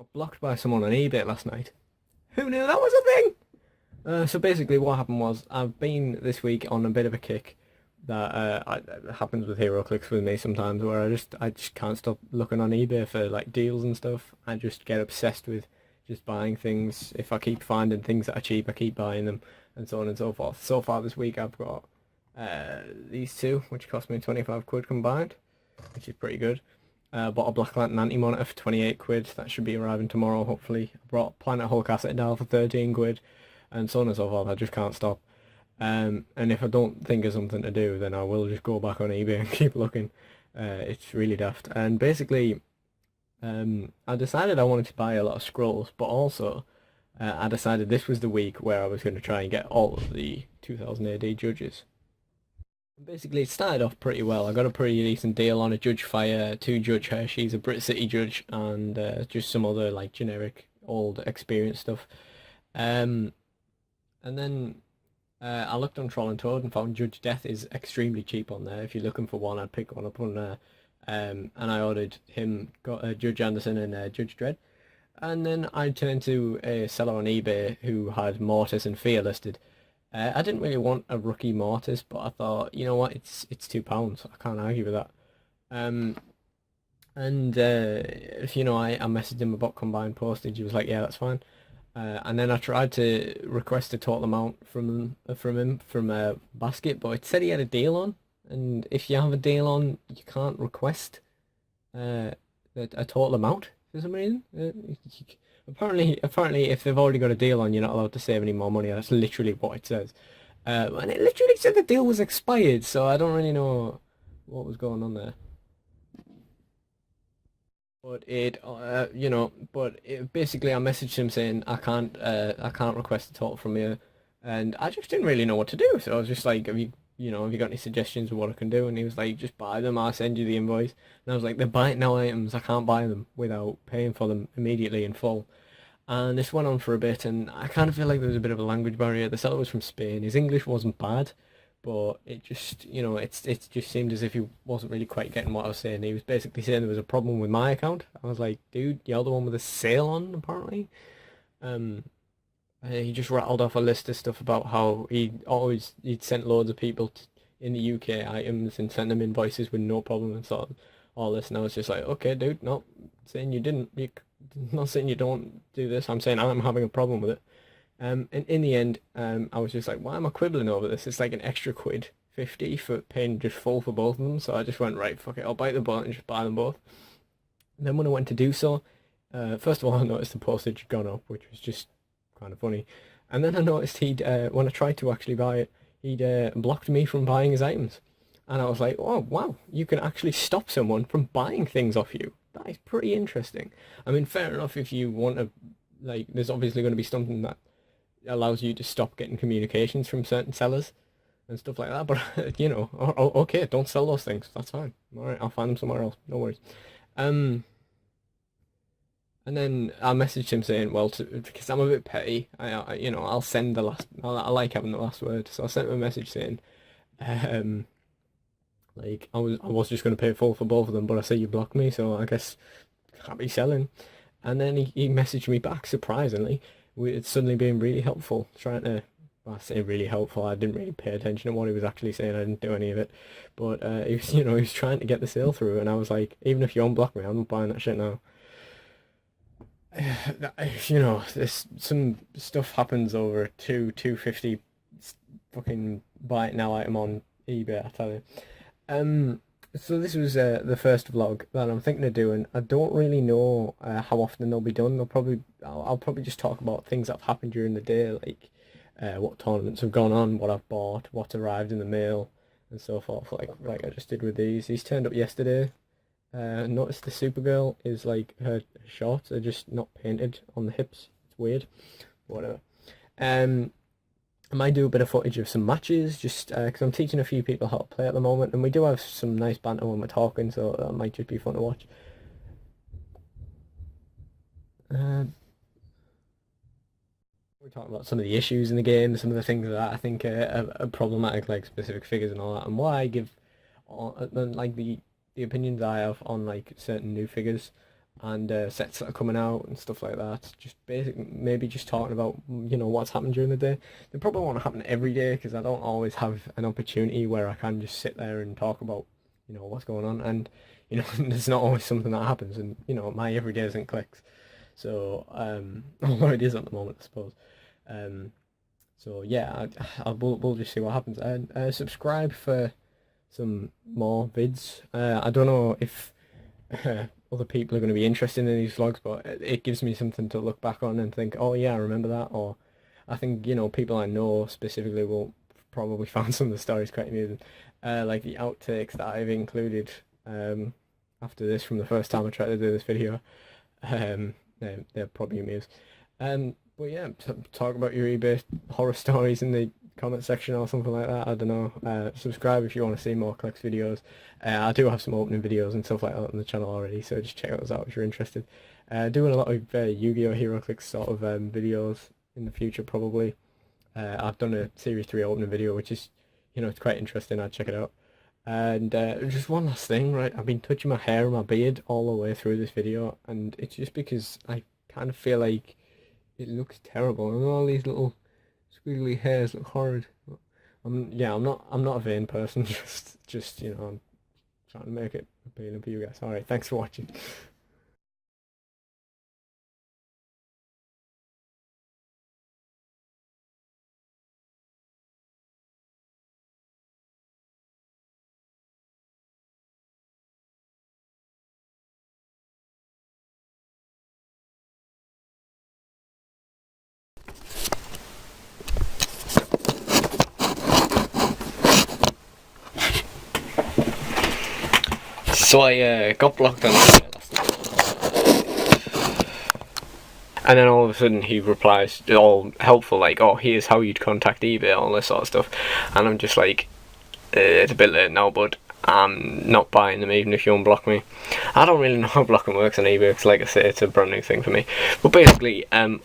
Got blocked by someone on eBay last night. Who knew that was a thing? So basically what happened was I've been this week on a bit of a kick that happens with HeroClix with me sometimes where I just can't stop looking on eBay for like deals and stuff. I just get obsessed with just buying things. If I keep finding things that are cheap, I keep buying them and so on and so forth. So far this week I've got these two, which cost me 25 quid combined, which is pretty good. Bought a Black Lantern anti-monitor for 28 quid. That should be arriving tomorrow, hopefully. I brought Planet Hulk Asset Dial for 13 quid, and so on and so forth. I just can't stop. And if I don't think of something to do, then I will just go back on eBay and keep looking. It's really daft. And basically, I decided I wanted to buy a lot of scrolls, but also I decided this was the week where I was going to try and get all of the 2000 AD judges. Basically, it started off pretty well. I got a pretty decent deal on a Judge Fire, two Judge Hershey's, a Brit City Judge, and just some other like generic old experience stuff. Um, and then I looked on Troll and Toad and found Judge Death is extremely cheap on there. If you're looking for one, I'd pick one up on there. And I ordered him, got Judge Anderson and Judge Dredd. And then I turned to a seller on eBay who had Mortis and Fear listed. I didn't really want a rookie Mortis, but I thought, you know what, it's £2. I can't argue with that. Um, and you know, I messaged him about combined postage. He was like, yeah, that's fine. And then I tried to request a total amount from Basket, but it said he had a deal on, and if you have a deal on, you can't request uh, a total amount for some reason. Apparently, if they've already got a deal on, you're not allowed to save any more money. That's literally what it says. And it literally said the deal was expired, so I don't really know what was going on there. But basically, I messaged him saying I can't request a total from you, and I just didn't really know what to do. So I was just like, have you got any suggestions of what I can do? And he was like, just buy them. I'll send you the invoice. And I was like, they're buy it now items. I can't buy them without paying for them immediately in full. And this went on for a bit, and I kind of feel like there was a bit of a language barrier. The seller was from Spain. His English wasn't bad, but it just, it just seemed as if he wasn't really quite getting what I was saying. He was basically saying there was a problem with my account. I was like, dude, you're the one with a sale on, apparently. Um, he just rattled off a list of stuff about how he'd sent loads of people in the UK items and sent them invoices with no problem and sort of all this. And I was just like, okay, dude, not saying you didn't. Not saying you don't do this. I'm saying I'm having a problem with it. And in the end, I was just like, why am I quibbling over this? It's like an extra quid 50 for paying just full for both of them. So I just went, right, fuck it, I'll bite the bullet and just buy them both. And then when I went to do so, first of all, I noticed the postage had gone up, which was just kind of funny. And then I noticed when I tried to actually buy it, he'd blocked me from buying his items. And I was like, oh, wow, you can actually stop someone from buying things off you. That is pretty interesting. I mean, fair enough if you want to, like, there's obviously going to be something that allows you to stop getting communications from certain sellers and stuff like that. But, okay, don't sell those things. That's fine. All right, I'll find them somewhere else. No worries. Um, and then I messaged him saying, well, because I'm a bit petty, I'll send the last, I like having the last word. So I sent him a message saying, um, like, I was just going to pay full for both of them, but I see you blocked me, so I guess can't be selling. And then he messaged me back, surprisingly, with suddenly being really helpful, trying to, well, I say really helpful, I didn't really pay attention to what he was actually saying, I didn't do any of it, but he was trying to get the sale through, and I was like, even if you unblock me, I'm not buying that shit now. This some stuff happens over 250 fucking buy it now item on eBay, I tell you. So this was the first vlog that I'm thinking of doing. I don't really know how often they'll be done. I'll probably just talk about things that have happened during the day, like what tournaments have gone on, what I've bought, what's arrived in the mail, and so forth. Like I just did with these. These turned up yesterday. Noticed the Supergirl is like her shorts are just not painted on the hips. It's weird. Whatever. I might do a bit of footage of some matches, just because I'm teaching a few people how to play at the moment, and we do have some nice banter when we're talking, so that might just be fun to watch. Uh, we're talking about some of the issues in the game, some of the things that I think are problematic, like specific figures and all that, and why I give, like the opinions I have on like certain new figures. and sets that are coming out and stuff like that. Just maybe just talking about what's happened during the day. They probably won't happen every day because I don't always have an opportunity where I can just sit there and talk about what's going on, and there's not always something that happens, and my everyday isn't Clix, so although it is at the moment, I suppose. Um, so yeah, we'll just see what happens, and subscribe for some more vids. I don't know if other people are going to be interested in these vlogs, but it gives me something to look back on and think, oh yeah, I remember that. Or I think people I know specifically will probably find some of the stories quite amusing, like the outtakes that I've included after this from the first time I tried to do this video. They're probably amused. But yeah, talk about your eBay horror stories in the comment section or something like that. I don't know. Subscribe if you want to see more Clix videos. I do have some opening videos and stuff like that on the channel already, so just check those out if you're interested. Doing a lot of Yu-Gi-Oh! HeroClix sort of videos in the future probably. I've done a Series 3 opening video, which is, it's quite interesting. I'd check it out. And just one last thing, right? I've been touching my hair and my beard all the way through this video, and it's just because I kind of feel like it looks terrible, and all these little squiggly hairs look horrid. I'm not a vain person. Just I'm trying to make it appealing for you guys. All right, thanks for watching. So I got blocked on eBay last night. And then all of a sudden he replies all helpful, like, oh, here's how you'd contact eBay, all this sort of stuff. And I'm just like, it's a bit late now, but I'm not buying them even if you unblock me. I don't really know how blocking works on eBay because, like I say, it's a brand new thing for me. But basically, ow.